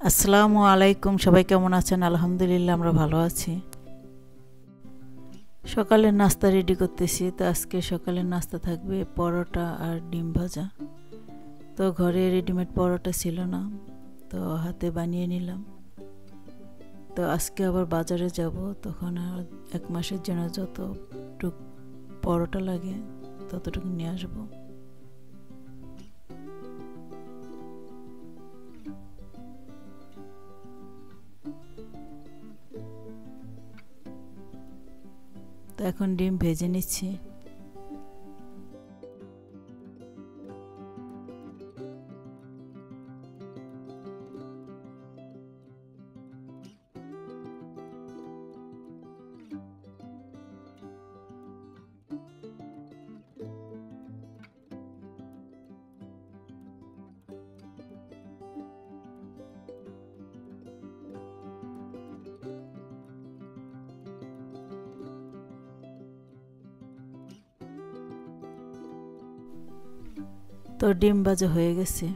আসসালামু আলাইকুম। সবাই কেমন আছেন? আলহামদুলিল্লাহ আমরা ভালো আছি। সকালের নাস্তা রেডি করতেছি। তো আজকে সকালের নাস্তা থাকবে পরোটা আর ডিম ভাজা। তো ঘরে রেডিমেড পরোটা ছিল না, তো হাতে বানিয়ে নিলাম। তো আজকে আবার বাজারে যাব, তখন আর 1 মাসের জন্য যতটুক পরোটা লাগে ততটুকু নিয়ে আসবো। তো এখন ডিম ভেজে নিচ্ছি। তো ডিম ভাজা হয়ে গেছে।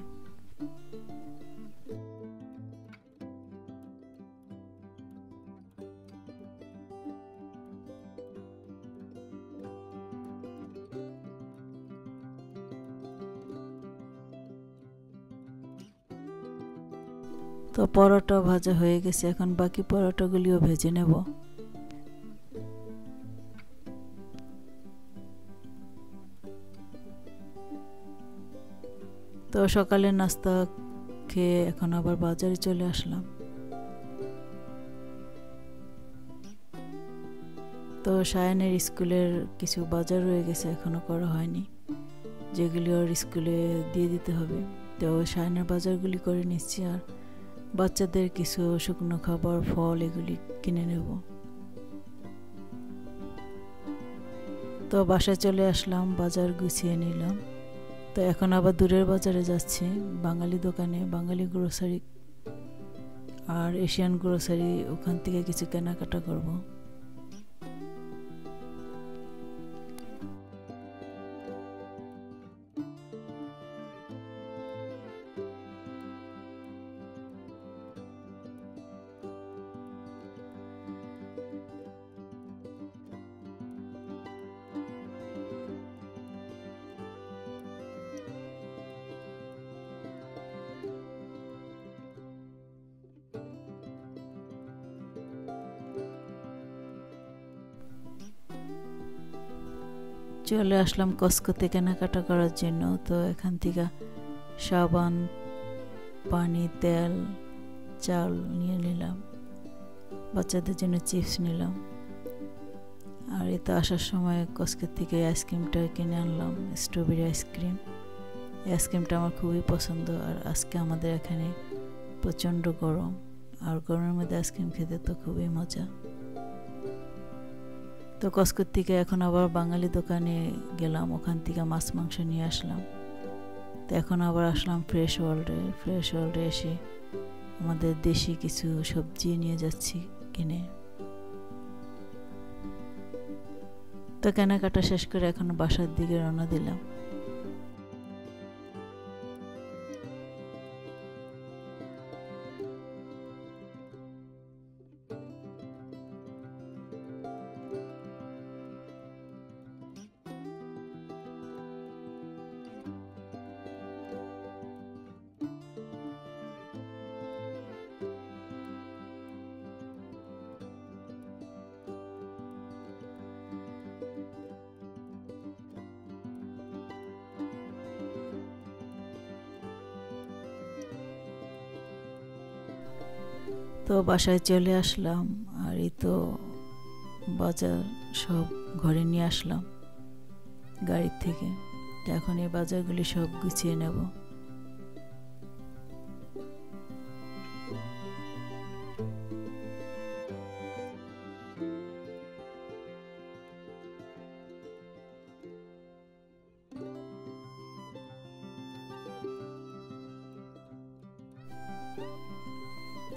তো পরোটা ভাজা হয়ে গেছে, এখন বাকি পরোটাগুলিও ভেজে নেব। তো সকালের নাস্তা খেয়ে এখন আবার বাজারে চলে আসলাম। তো সায়ানের স্কুলের কিছু বাজার রয়ে গেছে, এখনো করা হয়নি, যেগুলি ওর স্কুলে দিয়ে দিতে হবে। তো সায়ানের বাজারগুলি করে নিচ্ছি, আর বাচ্চাদের কিছু শুকনো খাবার, ফল এগুলি কিনে নেব। তো বাসায় চলে আসলাম, বাজার গুছিয়ে নিলাম। তো এখন আবার দূরের বাজারে যাচ্ছি, বাঙালি দোকানে, বাঙালি গ্রোসারি আর এশিয়ান গ্রোসারি, ওখান থেকে কিছু কেনাকাটা করব। চলে আসলাম কসকোতে কেনাকাটা করার জন্য। তো এখান থেকে সাবান, পানি, তেল, চাল নিয়ে নিলাম। বাচ্চাদের জন্য চিপস নিলাম। আর এতে আসার সময় কসকোর থেকে আইসক্রিমটা কিনে আনলাম, স্ট্রবেরি আইসক্রিম। এই আইসক্রিমটা আমার খুবই পছন্দ। আর আজকে আমাদের এখানে প্রচণ্ড গরম, আর গরমের মধ্যে আইসক্রিম খেতে তো খুবই মজা। তো কসকোর থেকে এখন আবার বাঙালি দোকানে গেলাম, ওখান থেকে মাছ মাংস নিয়ে আসলাম। তো এখন আবার আসলাম ফ্রেশ ওয়ার্ল্ডে এসে আমাদের দেশি কিছু সবজি নিয়ে যাচ্ছি কিনে। তো কেনাকাটা শেষ করে এখন বাসার দিকে রওনা দিলাম। তো বাসায় চলে আসলাম, আর এই তো বাজার সব ঘরে নিয়ে আসলাম গাড়ির থেকে। এখন এই বাজারগুলি সব গুছিয়ে নেব।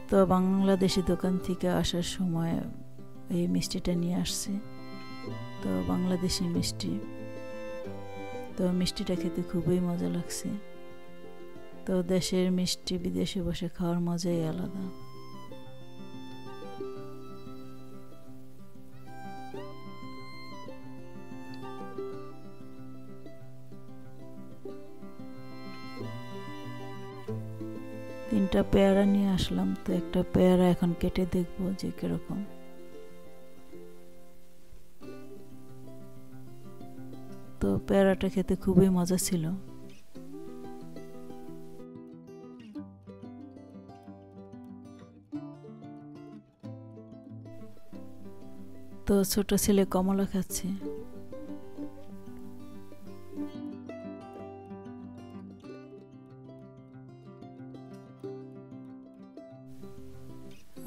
তো বাংলাদেশি দোকান থেকে আসার সময় এই মিষ্টিটা নিয়ে আসছে। তো বাংলাদেশি মিষ্টি, তো মিষ্টিটা খেতে খুবই মজা লাগছে। তো দেশের মিষ্টি বিদেশে বসে খাওয়ার মজাই আলাদা। তিনটা পেয়ারা নিয়ে আসলাম, তো একটা পেয়ারা এখন কেটে দেখবো যে কিরকম। তো পেয়ারাটা খেতে খুবই মজা ছিল। তো ছোট ছেলে কমলা খাচ্ছে।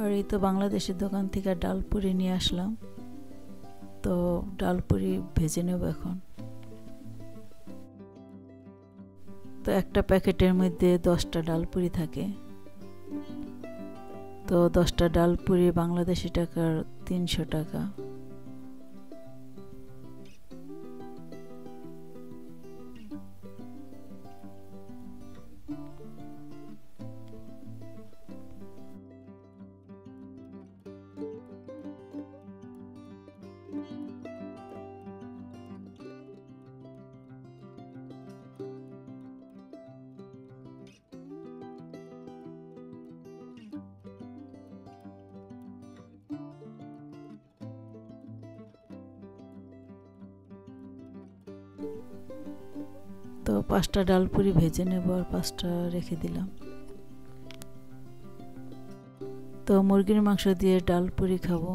আর এই তো বাংলাদেশের দোকান থেকে ডালপুরি নিয়ে আসলাম, তো ডালপুরি ভেজে নেব এখন। তো একটা প্যাকেটের মধ্যে 10টা ডালপুরি থাকে, তো 10টা ডালপুরি বাংলাদেশি টাকার 300 টাকা। তো 5টা ডালপুরি ভেজে নেব আর 5টা রেখে দিলাম। তো মুরগির মাংস দিয়ে ডালপুরি খাবো।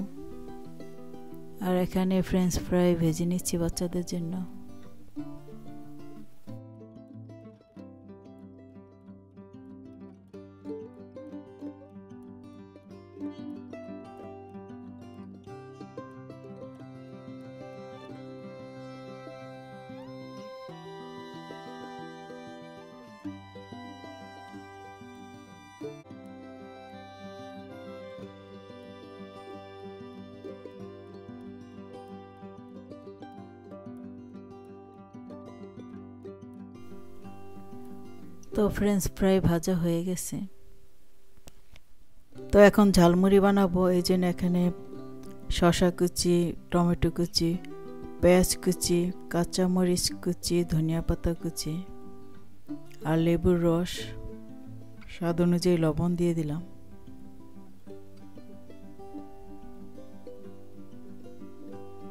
আর এখানে ফ্রেঞ্চ ফ্রাই ভেজে নিচ্ছি বাচ্চাদের জন্য। তো ফ্রেঞ্চ ফ্রাই ভাজা হয়ে গেছে। তো এখন ঝালমুড়ি বানাবো, এই জন্য এখানে শসা কুচি, টমেটো কুচি, পেঁয়াজ কুচি, কাঁচামরিচ কুচি, ধনিয়া পাতা কুচি আর লেবুর রস, স্বাদ অনুযায়ী লবণ দিয়ে দিলাম।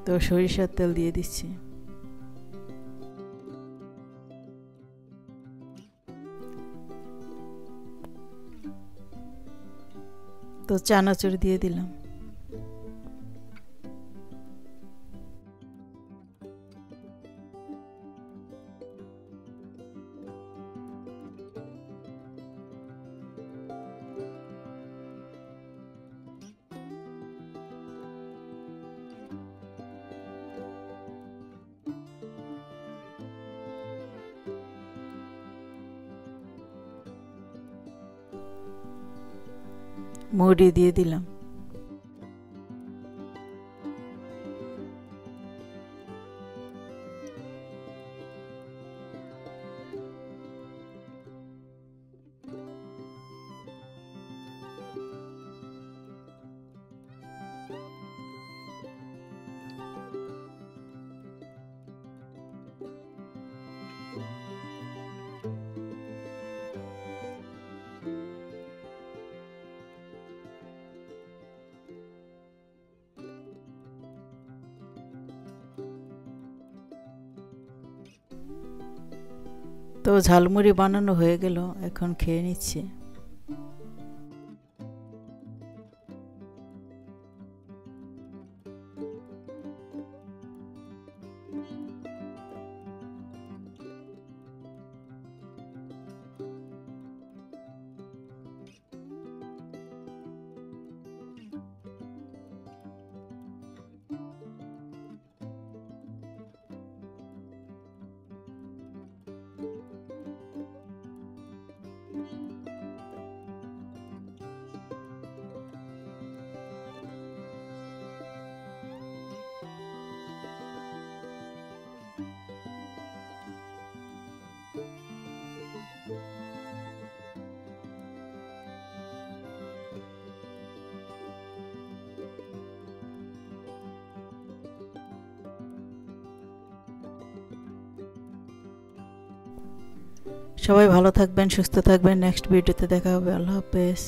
তো সরিষার তেল দিয়ে দিচ্ছি। তো চানাচুর দিয়ে দিলাম। মুড়ি দিয়ে দিলাম। তো ঝালমুড়ি বানানো হয়ে গেল, এখন খেয়ে নিচ্ছি। সবাই ভালো থাকবেন, সুস্থ থাকবেন। নেক্সট ভিডিওতে দেখা হবে। আল্লাহ হাফেজ।